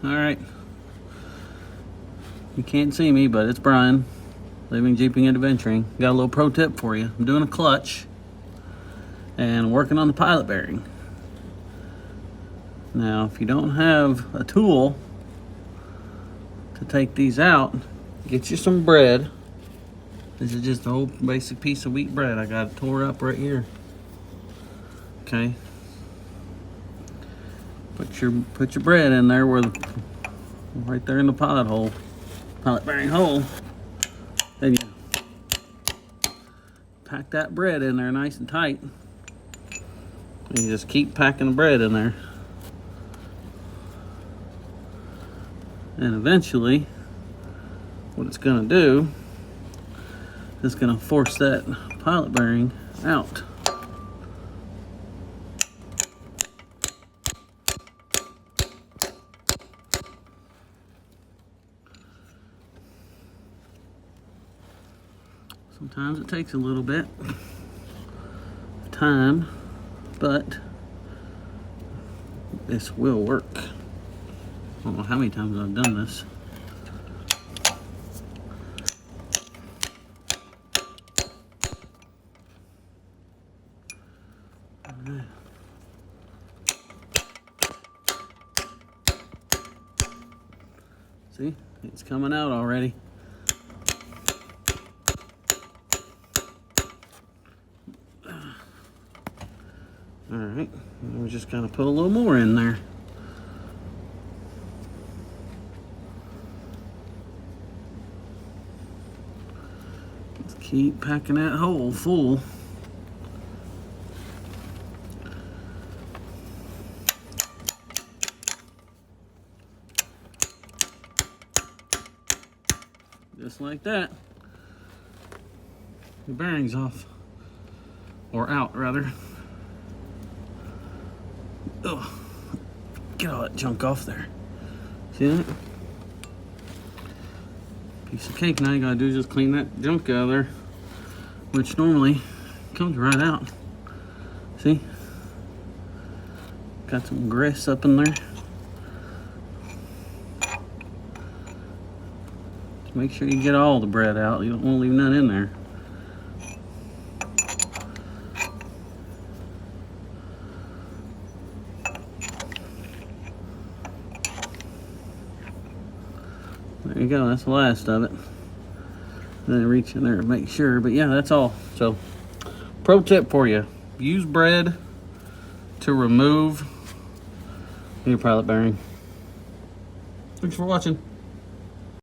Alright. You can't see me, but it's Brian. Living, Jeeping, and Adventuring. Got a little pro tip for you. I'm doing a clutch and working on the pilot bearing. Now, if you don't have a tool to take these out, get you some bread. This is just a whole basic piece of wheat bread. I got it tore up right here. Okay. Put your bread in there right there in the pilot bearing hole. Then you pack that bread in there nice and tight. And you just keep packing the bread in there. And eventually, what it's gonna do is gonna force that pilot bearing out. Sometimes it takes a little bit of time, but this will work. I don't know how many times I've done this. Right. See, it's coming out already. Alright, we're just gonna put a little more in there. Let's keep packing that hole full. Just like that. The bearing's off. Or out, rather. Ugh. Get all that junk off there. See that? Piece of cake. Now you gotta do is just clean that junk out of there, which normally comes right out. See? Got some grease up in there. Just make sure you get all the bread out. You don't want to leave none in there. There you go, that's the last of it. Then reach in there and make sure, but yeah, that's all. So, pro tip for you, use bread to remove your pilot bearing. Thanks for watching.